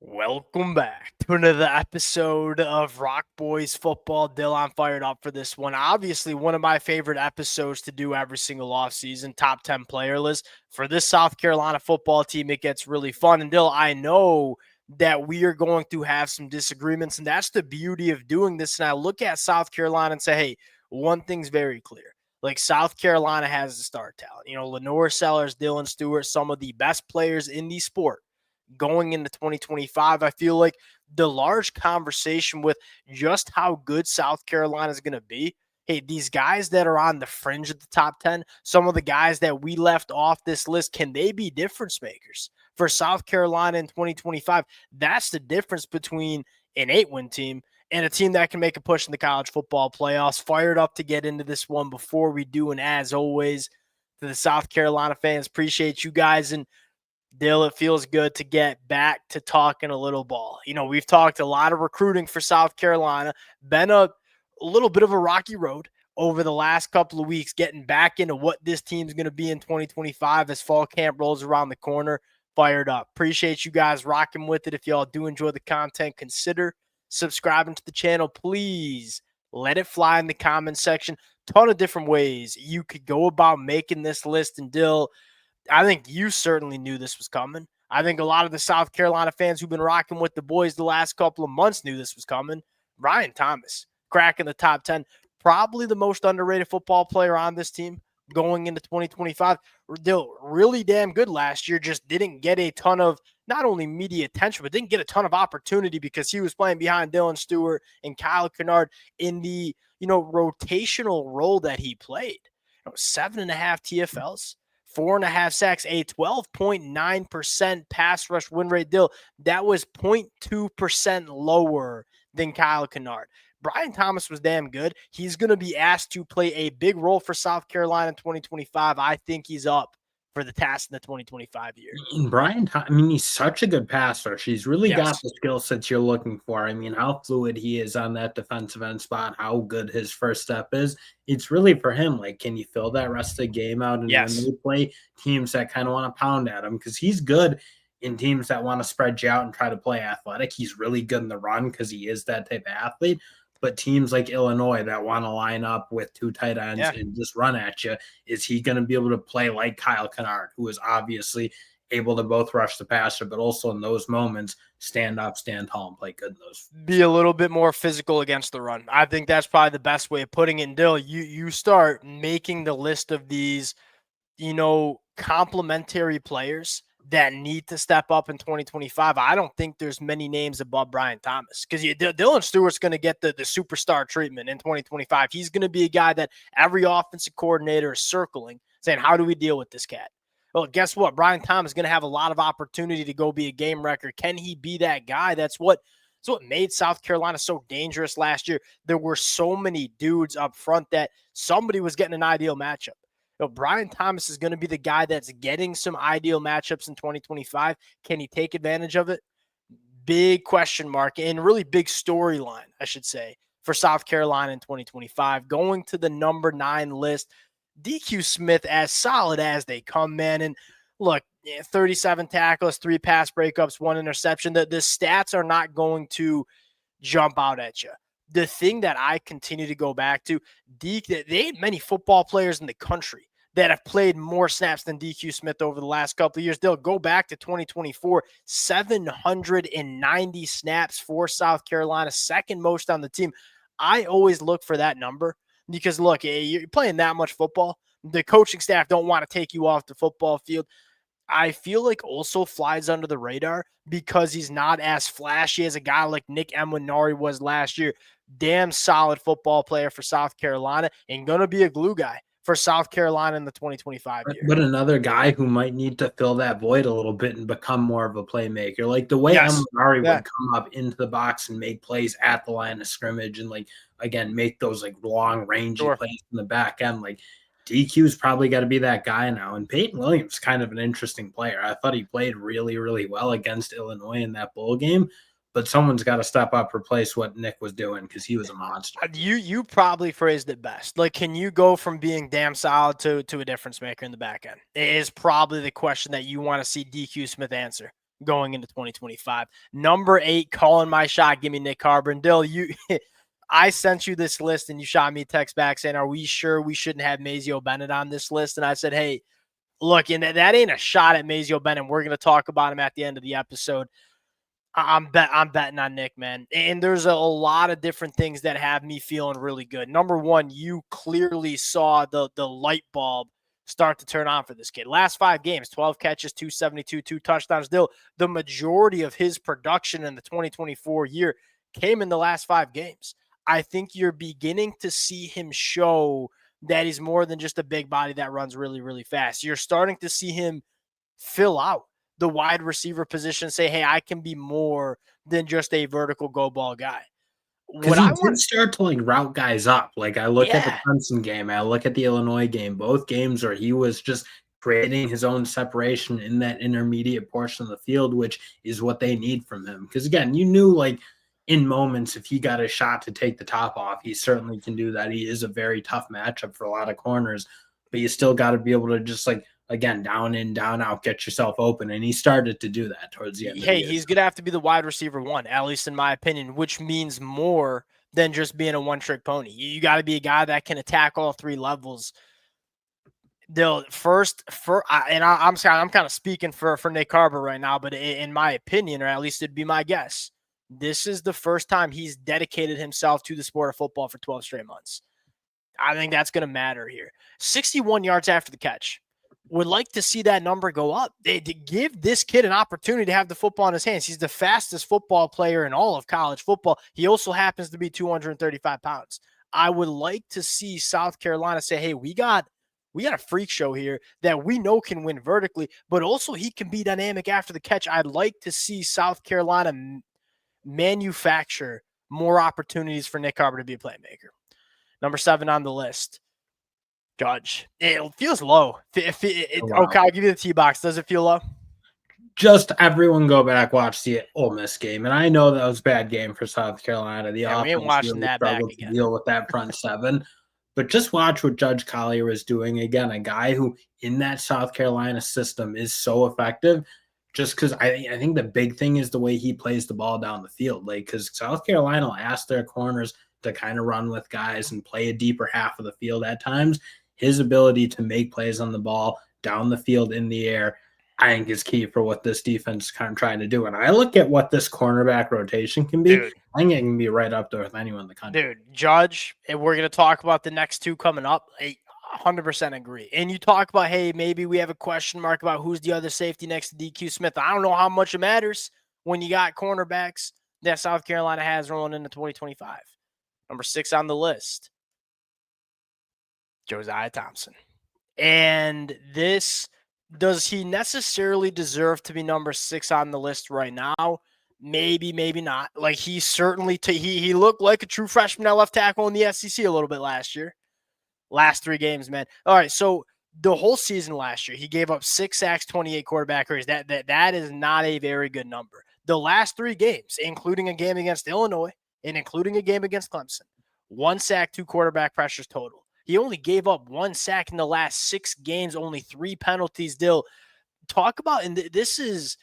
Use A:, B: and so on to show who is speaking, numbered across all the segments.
A: Welcome back to another episode of Rock Boys Football. Dill, I'm fired up for this one. Obviously, one of my favorite episodes to do every single offseason, top 10 player list. For this South Carolina football team, it gets really fun. And Dill, I know that we are going to have some disagreements, and that's the beauty of doing this. And I look at South Carolina and say, hey, one thing's very clear. Like, South Carolina has the star talent. Lenor Sellers, Dylan Stewart, some of the best players in the sport going into 2025. I feel like the large conversation with just how good South Carolina is going to be. Hey, these guys that are on the fringe of the top 10, some of the guys that we left off this list, can they be difference makers for South Carolina in 2025? That's the difference between an 8-win team and a team that can make a push in the college football playoffs. Fired up to get into this one before we do. And as always, to the South Carolina fans, appreciate you guys. And Dill, it feels good to get back to talking a little ball. We've talked a lot of recruiting for South Carolina, been a little bit of a rocky road over the last couple of weeks, getting back into what this team's going to be in 2025 as fall camp rolls around the corner. Fired up. Appreciate you guys rocking with it. If y'all do enjoy the content, consider subscribing to the channel. Please let it fly in the comment section. Ton of different ways you could go about making this list. And Dill, I think you certainly knew this was coming. I think a lot of the South Carolina fans who've been rocking with the boys the last couple of months knew this was coming. Brian Thomas cracking the top 10, probably the most underrated football player on this team going into 2025. Really damn good last year, just didn't get a ton of not only media attention, but didn't get a ton of opportunity because he was playing behind Dylan Stewart and Kyle Kennard in the rotational role that he played. 7.5 TFLs. 4.5 sacks, a 12.9% pass rush win rate. Deal that was 0.2% lower than Kyle Kennard. Brian Thomas was damn good. He's going to be asked to play a big role for South Carolina in 2025. I think he's up for the task in the 2025 year.
B: He's such a good passer. She's really got
A: Yes.
B: the skill sets you're looking for. I mean, how fluid he is on that defensive end spot, how good his first step is. It's really for him. Like, can you fill that rest of the game out? And when
A: Yes.
B: they play teams that kind of want to pound at him, because he's good in teams that want to spread you out and try to play athletic. He's really good in the run because he is that type of athlete. But teams like Illinois that want to line up with two tight ends and just run at you, is he going to be able to play like Kyle Kennard, who is obviously able to both rush the passer, but also in those moments, stand up, stand tall, and play good in those.
A: Be a little bit more physical against the run. I think that's probably the best way of putting it. And Dill, you start making the list of these, complementary players that need to step up in 2025. I don't think there's many names above Brian Thomas because Dylan Stewart's going to get the superstar treatment in 2025. He's going to be a guy that every offensive coordinator is circling, saying, how do we deal with this cat? Well, guess what? Brian Thomas is going to have a lot of opportunity to go be a game wrecker. Can he be that guy? That's what made South Carolina so dangerous last year. There were so many dudes up front that somebody was getting an ideal matchup. Brian Thomas is going to be the guy that's getting some ideal matchups in 2025. Can he take advantage of it? Big question mark and really big storyline, I should say, for South Carolina in 2025. Going to the number 9 list, DQ Smith, as solid as they come, man. And look, 37 tackles, 3 pass breakups, 1 interception. The stats are not going to jump out at you. The thing that I continue to go back to, they ain't many football players in the country that have played more snaps than DQ Smith over the last couple of years. They'll go back to 2024, 790 snaps for South Carolina, second most on the team. I always look for that number because, look, you're playing that much football. The coaching staff don't want to take you off the football field. I feel like also flies under the radar because he's not as flashy as a guy like Nick Emanari was last year. Damn solid football player for South Carolina and going to be a glue guy for South Carolina in the 2025 year.
B: But another guy who might need to fill that void a little bit and become more of a playmaker, like the way
A: Yes.
B: Emanari would come up into the box and make plays at the line of scrimmage and, like, again, make those, like, long rangy plays in the back end. Like, DQ's probably got to be that guy now. And Peyton Williams, kind of an interesting player. I thought he played really, really well against Illinois in that bowl game. But someone's got to step up, replace what Nick was doing because he was a monster.
A: You probably phrased it best. Like, can you go from being damn solid to a difference maker in the back end? It is probably the question that you want to see DQ Smith answer going into 2025. Number 8, calling my shot. Give me Nick Carburn. Dill, I sent you this list and you shot me a text back saying, are we sure we shouldn't have Mazio Bennett on this list? And I said, hey, look, and that ain't a shot at Mazio Bennett. We're going to talk about him at the end of the episode. I'm betting on Nick, man. And there's a lot of different things that have me feeling really good. Number one, you clearly saw the light bulb start to turn on for this kid. Last 5 games, 12 catches, 272, 2 touchdowns. Still, the majority of his production in the 2024 year came in the last 5 games. I think you're beginning to see him show that he's more than just a big body that runs really, really fast. You're starting to see him fill out the wide receiver position, say, hey, I can be more than just a vertical go ball guy.
B: Because he did start to like route guys up. Like I look at the Clemson game, I look at the Illinois game, both games where he was just creating his own separation in that intermediate portion of the field, which is what they need from him. Because again, you knew like in moments, if he got a shot to take the top off, he certainly can do that. He is a very tough matchup for a lot of corners, but you still got to be able to just like, again, down in, down out, get yourself open. And he started to do that towards the end of the year.
A: He's going to have to be the wide receiver 1, at least in my opinion, which means more than just being a one-trick pony. You got to be a guy that can attack all 3 levels. I'm kind of speaking for Nick Carver right now, but in my opinion, or at least it'd be my guess, this is the first time he's dedicated himself to the sport of football for 12 straight months. I think that's going to matter here. 61 yards after the catch. Would like to see that number go up. They give this kid an opportunity to have the football in his hands. He's the fastest football player in all of college football. He also happens to be 235 pounds. I would like to see South Carolina say, hey, we got a freak show here that we know can win vertically, but also he can be dynamic after the catch. I'd like to see South Carolina manufacture more opportunities for Nick Carver to be a playmaker. Number 7 on the list, Judge. It feels low. Okay, I'll give you the T-box. Does it feel low?
B: Just everyone go back, watch the Ole Miss game. And I know that was a bad game for South Carolina. The offense
A: we ain't watching really that back again.
B: To deal with that front 7. But just watch what Judge Collier is doing. Again, a guy who in that South Carolina system is so effective just because I think the big thing is the way he plays the ball down the field. Like, because South Carolina will ask their corners to kind of run with guys and play a deeper half of the field at times. His ability to make plays on the ball, down the field, in the air, I think is key for what this defense is kind of trying to do. And I look at what this cornerback rotation can be. Dude, I think it can be right up there with anyone in the country.
A: Dude, Judge, and we're going to talk about the next 2 coming up. I 100% agree. And you talk about, hey, maybe we have a question mark about who's the other safety next to DQ Smith. I don't know how much it matters when you got cornerbacks that South Carolina has rolling into 2025. Number 6 on the list, Josiah Thompson. And this, does he necessarily deserve to be number 6 on the list right now? Maybe, maybe not. Like he certainly, he looked like a true freshman at left tackle in the SEC a little bit last year. Last 3 games, man. All right, so the whole season last year, he gave up 6 sacks, 28 quarterback hurries. That is not a very good number. The last 3 games, including a game against Illinois and including a game against Clemson, 1 sack, 2 quarterback pressures total. He only gave up 1 sack in the last 6 games, only 3 penalties. Dill, talk about, and this is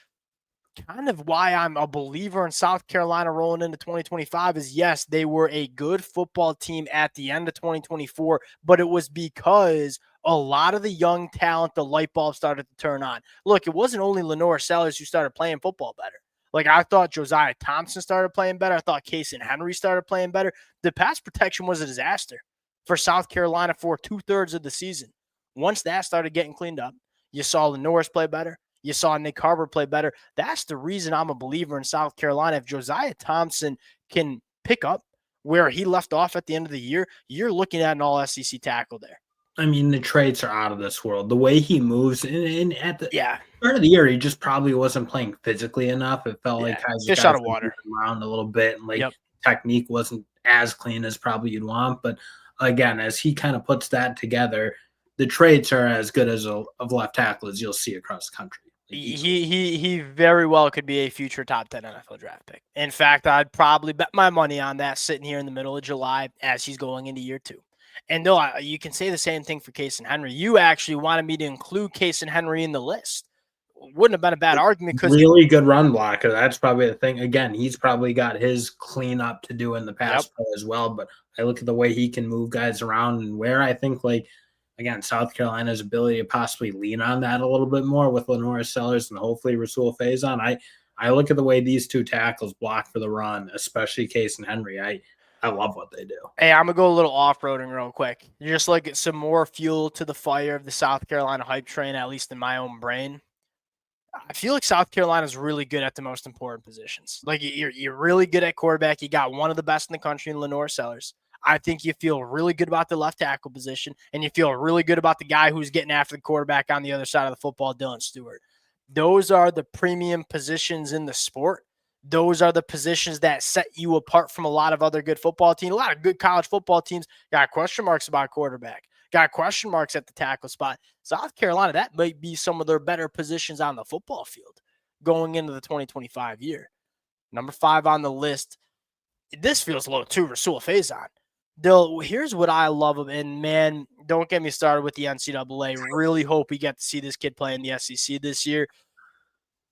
A: kind of why I'm a believer in South Carolina rolling into 2025 is, yes, they were a good football team at the end of 2024, but it was because a lot of the young talent, the light bulb started to turn on. Look, it wasn't only Lenor Sellers who started playing football better. Like, I thought Josiah Thompson started playing better. I thought Casey Henry started playing better. The pass protection was a disaster for South Carolina for 2/3 of the season. Once that started getting cleaned up, you saw Lenore play better. You saw Nick Carver play better. That's the reason I'm a believer in South Carolina. If Josiah Thompson can pick up where he left off at the end of the year, you're looking at an all SEC tackle there.
B: I mean, the traits are out of this world. The way he moves, and at the start of the year, he just probably wasn't playing physically enough. It felt like
A: fish out of water
B: around a little bit, and like technique wasn't as clean as probably you'd want. But again, as he kind of puts that together, the traits are as good as of left tackle as you'll see across the country.
A: He very well could be a future top 10 NFL draft pick. In fact, I'd probably bet my money on that sitting here in the middle of July as he's going into year 2. And though you can say the same thing for Casey Henry, you actually wanted me to include Casey Henry in the list. wouldn't have been a bad argument because
B: really good run blocker. That's probably the thing. Again, he's probably got his cleanup to do in the pass pro as well. But I look at the way he can move guys around and where I think, like, again, South Carolina's ability to possibly lean on that a little bit more with Lenor Sellers and hopefully Rasul Faison. I look at the way these two tackles block for the run, especially Case and Henry. I love what they do.
A: Hey, I'm going to go a little off-roading real quick. Just like some more fuel to the fire of the South Carolina hype train, at least in my own brain. I feel like South Carolina is really good at the most important positions. Like, you're really good at quarterback. You got one of the best in the country in Lenor Sellers. I think you feel really good about the left tackle position, and you feel really good about the guy who's getting after the quarterback on the other side of the football, Dylan Stewart. Those are the premium positions in the sport. Those are the positions that set you apart from a lot of other good football teams. A lot of good college football teams got question marks about quarterback, got question marks at the tackle spot. South Carolina, that might be some of their better positions on the football field going into the 2025 year. Number 5 on the list. This feels low too, Rasul Faison. Dill, here's what I love him, and man, don't get me started with the NCAA. Really hope we get to see this kid play in the SEC this year.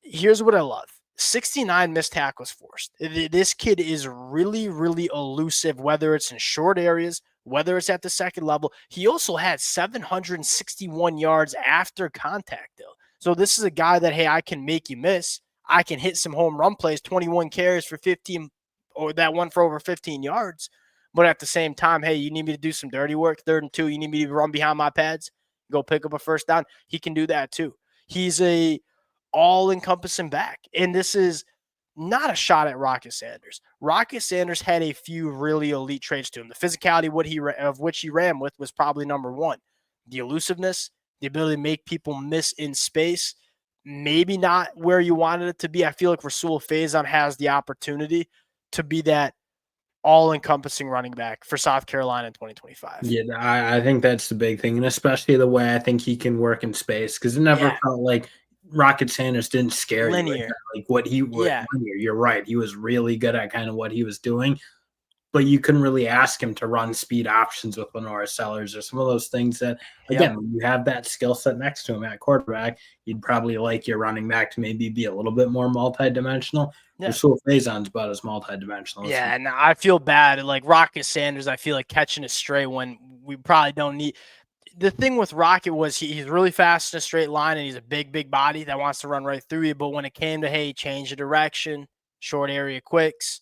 A: Here's what I love. 69 missed tackles forced. This kid is really, really elusive, whether it's in short areas, whether it's at the second level. He also had 761 yards after contact, though. So this is a guy that, hey, I can make you miss. I can hit some home run plays, 21 carries for 15, or that one for over 15 yards. But at the same time, hey, you need me to do some dirty work, 3rd and 2, you need me to run behind my pads, go pick up a first down. He can do that too. He's a all-encompassing back. And this is not a shot at Rocket Sanders. Rocket Sanders had a few really elite traits to him. The physicality of which he ran with was probably number 1. The elusiveness, the ability to make people miss in space, maybe not where you wanted it to be. I feel like Rasul Faison has the opportunity to be that all-encompassing running back for South Carolina in 2025.
B: Yeah, I think that's the big thing, and especially the way I think he can work in space, because it never felt like Rocket Sanders didn't scare you like what he would.
A: Yeah.
B: Linear. You're right. He was really good at kind of what he was doing, but you couldn't really ask him to run speed options with Lenor Sellers or some of those things that, again, when you have that skill set next to him at quarterback, you'd probably like your running back to maybe be a little bit more multidimensional. Yeah. Rasul Faison's about as multidimensional.
A: Yeah, and I feel bad. Like Rocket Sanders, I feel like catching a stray when we probably don't need. The thing with Rocket was he's really fast in a straight line, and he's a big, big body that wants to run right through you. But when it came to, hey, change the direction, short area quicks,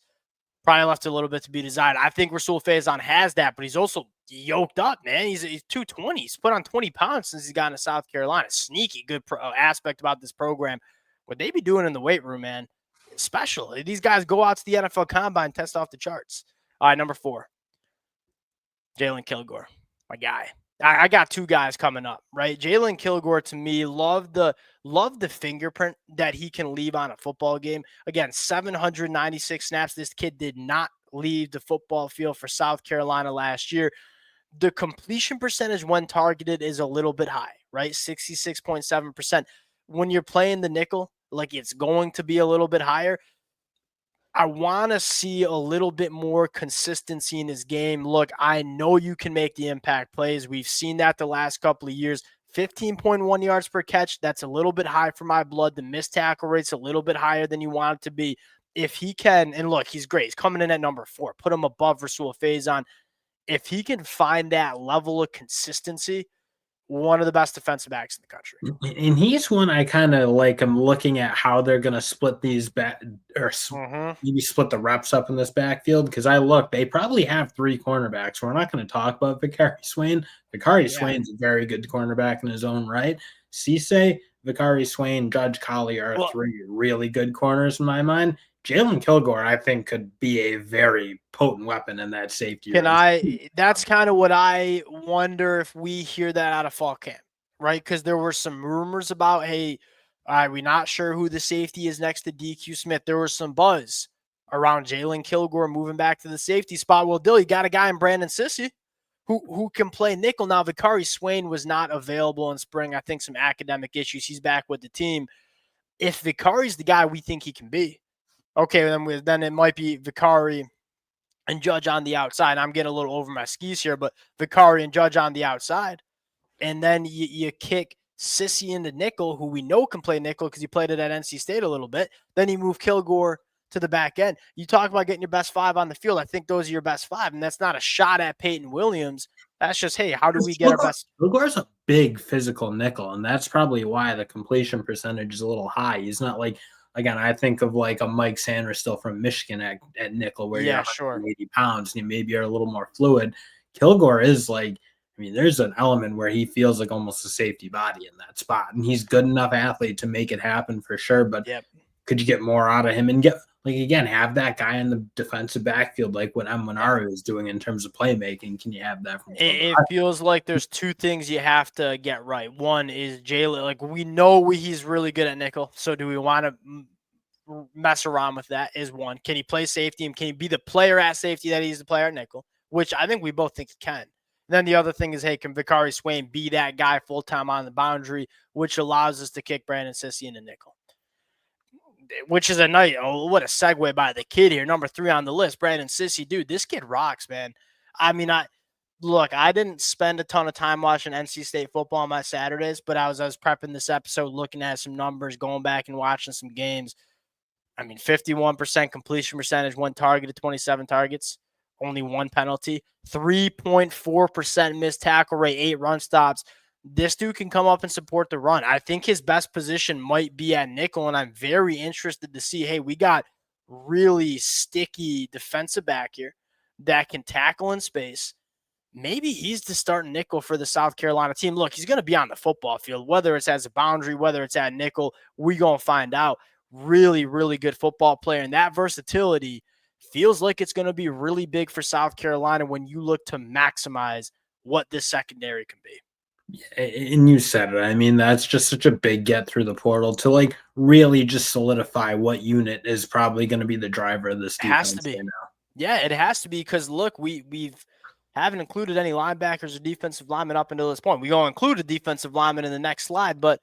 A: probably left a little bit to be desired. I think Rasul Faison has that, but he's also yoked up, man. He's 220. He's put on 20 pounds since he's gotten to South Carolina. Sneaky good aspect about this program. What they be doing in the weight room, man, special. These guys go out to the NFL Combine, test off the charts. All right, number 4, Jaylen Kilgore, my guy. I got 2 guys coming up, right? Jaylen Kilgore, to me, love the fingerprint that he can leave on a football game. Again, 796 snaps. This kid did not leave the football field for South Carolina last year. The completion percentage when targeted is a little bit high, right? 66.7%. When you're playing the nickel, like it's going to be a little bit higher. I want to see a little bit more consistency in his game. Look, I know you can make the impact plays. We've seen that the last couple of years. 15.1 yards per catch, that's a little bit high for my blood. The missed tackle rate's a little bit higher than you want it to be. If he can, and look, he's great. He's coming in at number 4. Put him above Rasul Faison. If he can find that level of consistency, one of the best defensive backs in the country.
B: And he's one I kind of like. I'm looking at how they're going to split these back or maybe split the reps up in this backfield. Because they probably have 3 cornerbacks. We're not going to talk about Vicari Swain. Swain's a very good cornerback in his own right. Sissy, Vicari Swain, Judge Collier are 3 really good corners in my mind. Jaylen Kilgore, I think, could be a very potent weapon in that safety.
A: That's kind of what I wonder if we hear that out of fall camp, right? Because there were some rumors about, hey, we're not sure who the safety is next to DQ Smith. There was some buzz around Jaylen Kilgore moving back to the safety spot. Well, Dill, you got a guy in Brandon Sissy who can play nickel. Now, Vicari Swain was not available in spring. I think some academic issues. He's back with the team. If Vicari's the guy we think he can be, okay, then it might be Vicari and Judge on the outside. I'm getting a little over my skis here, but Vicari and Judge on the outside. And then you kick Sissy into nickel, who we know can play nickel because he played it at NC State a little bit. Then you move Kilgore to the back end. You talk about getting your best 5 on the field. I think those are your best 5, and that's not a shot at Peyton Williams. That's just, hey, how do we get our best?
B: Kilgore's a big physical nickel, and that's probably why the completion percentage is a little high. He's not like, again, I think of like a Mike Sanders still from Michigan at nickel, where you're 180 pounds and you maybe are a little more fluid. Kilgore is like, I mean, there's an element where he feels like almost a safety body in that spot, and he's good enough athlete to make it happen for sure. But could you get more out of him and get, like, again, have that guy in the defensive backfield like what Mwanari is doing in terms of playmaking? Can you have that from
A: It feels like there's two things you have to get right. One is Jaylen. Like, we know he's really good at nickel, so do we want to mess around with that? Is one. Can he play safety, and can he be the player at safety that he's the player at nickel? Which I think we both think he can. And then the other thing is, hey, can Vicari Swain be that guy full-time on the boundary, which allows us to kick Brandon Sissy in the nickel? Which is a night. Oh, what a segue by the kid here. Number 3 on the list, Brandon Sissy. Dude, this kid rocks, man. I mean, I didn't spend a ton of time watching NC State football on my Saturdays, but I was prepping this episode, looking at some numbers, going back and watching some games. I mean, 51% completion percentage, 1 target to 27 targets, only 1 penalty, 3.4% missed tackle rate, 8 run stops. This dude can come up and support the run. I think his best position might be at nickel, and I'm very interested to see, hey, we got really sticky defensive back here that can tackle in space. Maybe he's the starting nickel for the South Carolina team. Look, he's going to be on the football field, whether it's as a boundary, whether it's at nickel, we're going to find out. Really, really good football player, and that versatility feels like it's going to be really big for South Carolina when you look to maximize what this secondary can be.
B: And you said it. I mean, that's just such a big get through the portal to like really just solidify what unit is probably going to be the driver of this defense.
A: It has to be. Yeah, it has to be, because look, we've haven't included any linebackers or defensive linemen up until this point. We're going to include a defensive lineman in the next slide, but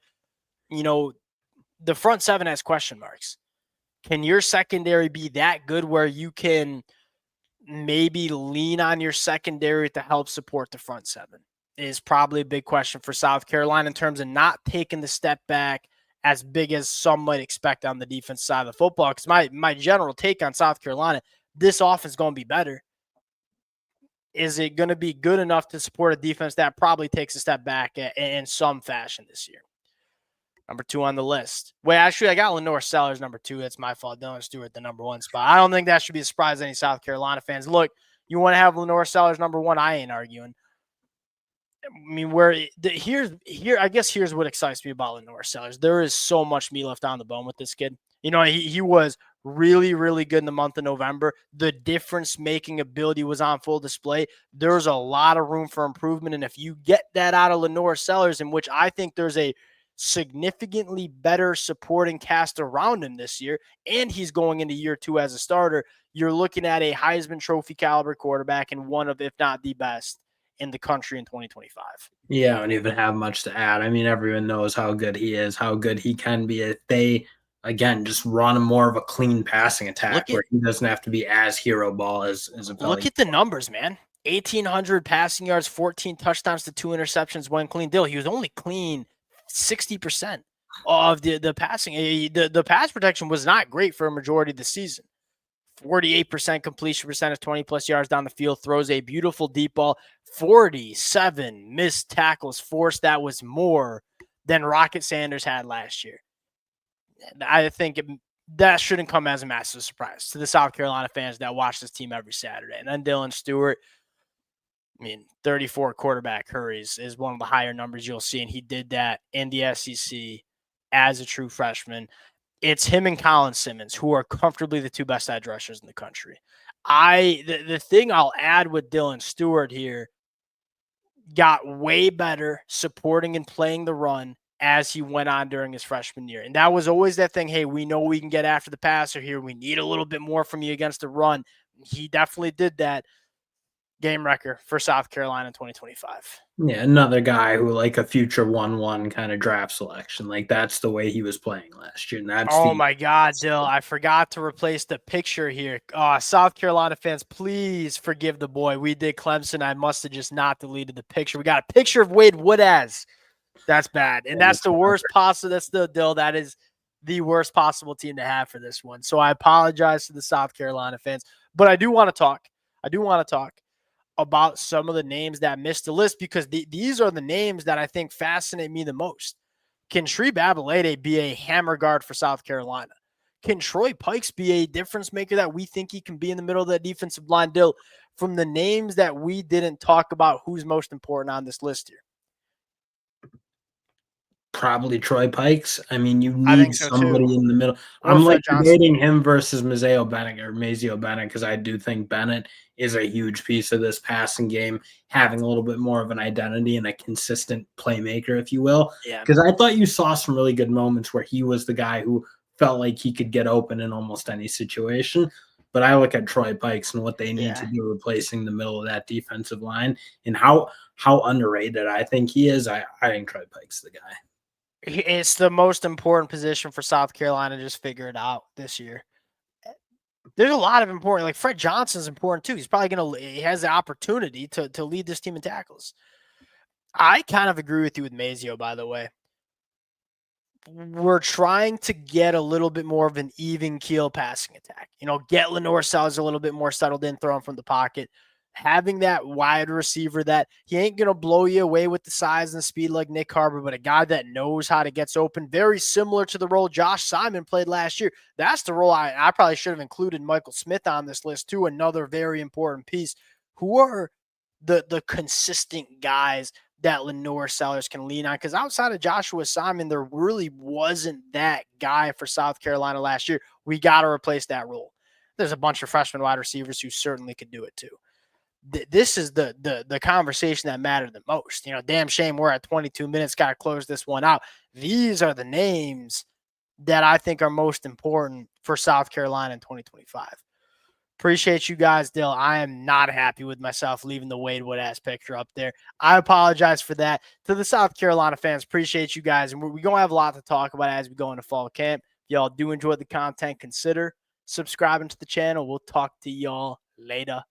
A: the front 7 has question marks. Can your secondary be that good where you can maybe lean on your secondary to help support the front 7? Is probably a big question for South Carolina in terms of not taking the step back as big as some might expect on the defense side of the football. Because my general take on South Carolina, this offense is going to be better. Is it going to be good enough to support a defense that probably takes a step back in some fashion this year? Number 2 on the list. Wait, actually, I got Lenor Sellers number 2. That's my fault. Dylan Stewart, the number 1 spot. I don't think that should be a surprise to any South Carolina fans. Look, you want to have Lenor Sellers number 1, I ain't arguing. I mean, I guess here's what excites me about Lenor Sellers. There is so much meat left on the bone with this kid. He was really, really good in the month of November. The difference-making ability was on full display. There's a lot of room for improvement, and if you get that out of Lenor Sellers, in which I think there's a significantly better supporting cast around him this year, and he's going into year 2 as a starter, you're looking at a Heisman Trophy caliber quarterback and one of, if not the best, in the country in 2025.
B: Yeah, I don't even have much to add. I mean, everyone knows how good he is, how good he can be. If they, again, just run more of a clean passing attack where he doesn't have to be as hero ball as a
A: Look at the numbers, man. 1,800 passing yards, 14 touchdowns to 2 interceptions, 1 clean deal. He was only clean 60% of the passing. The pass protection was not great for a majority of the season. 48% completion percentage, 20-plus yards down the field, throws a beautiful deep ball, 47 missed tackles forced. That was more than Rocket Sanders had last year. I think that shouldn't come as a massive surprise to the South Carolina fans that watch this team every Saturday. And then Dylan Stewart, 34 quarterback hurries is one of the higher numbers you'll see, and he did that in the SEC as a true freshman. It's him and Colin Simmons, who are comfortably the 2 best edge rushers in the country. The thing I'll add with Dylan Stewart here, got way better supporting and playing the run as he went on during his freshman year. And that was always that thing, hey, we know we can get after the passer here. We need a little bit more from you against the run. He definitely did that. Game wrecker for South Carolina in 2025.
B: Yeah, another guy who like a future 1-1 kind of draft selection. Like that's the way he was playing last year. And that's
A: my God, Dill, I forgot to replace the picture here. South Carolina fans, please forgive the boy. We did Clemson. I must have just not deleted the picture. We got a picture of Wade Woodaz That's bad. And that's the worst possible. That's the deal. That is the worst possible team to have for this one. So I apologize to the South Carolina fans. But I do want to talk. About some of the names that missed the list because these are the names that I think fascinate me the most. Can Sri Babalade be a hammer guard for South Carolina? Can Troy Pikes be a difference maker that we think he can be in the middle of that defensive line? Dill, from the names that we didn't talk about, who's most important on this list here?
B: Probably Troy Pikes. I mean, you
A: I
B: need
A: think so
B: somebody
A: too.
B: in the middle.
A: Or
B: I'm like
A: Fred Johnson.
B: debating him versus Mazeo Bennett because I do think Bennett is a huge piece of this passing game, having a little bit more of an identity and a consistent playmaker, if you will.
A: Yeah.
B: Because I thought you saw some really good moments where he was the guy who felt like he could get open in almost any situation. But I look at Troy Pikes and what they need to do replacing the middle of that defensive line and how underrated I think he is. I think Troy Pikes the guy.
A: It's the most important position for South Carolina to just figure it out this year. There's a lot of important, like Fred Johnson's important too. He's probably he has the opportunity to lead this team in tackles. I kind of agree with you with Mazio, by the way. We're trying to get a little bit more of an even keel passing attack. Get Lenor Sellers a little bit more settled in, throwing from the pocket. Having that wide receiver that he ain't going to blow you away with the size and the speed like Nick Carburn, but a guy that knows how to get open, very similar to the role Josh Simon played last year. That's the role I probably should have included Michael Smith on this list too, another very important piece. Who are the consistent guys that Lenore Sellers can lean on? Because outside of Joshua Simon, there really wasn't that guy for South Carolina last year. We got to replace that role. There's a bunch of freshman wide receivers who certainly could do it too. This is the conversation that mattered the most. Damn shame we're at 22 minutes, got to close this one out. These are the names that I think are most important for South Carolina in 2025. Appreciate you guys, Dill. I am not happy with myself leaving the Wade Wood-ass picture up there. I apologize for that. To the South Carolina fans, appreciate you guys. And we're going to have a lot to talk about as we go into fall camp. If y'all do enjoy the content, consider subscribing to the channel. We'll talk to y'all later.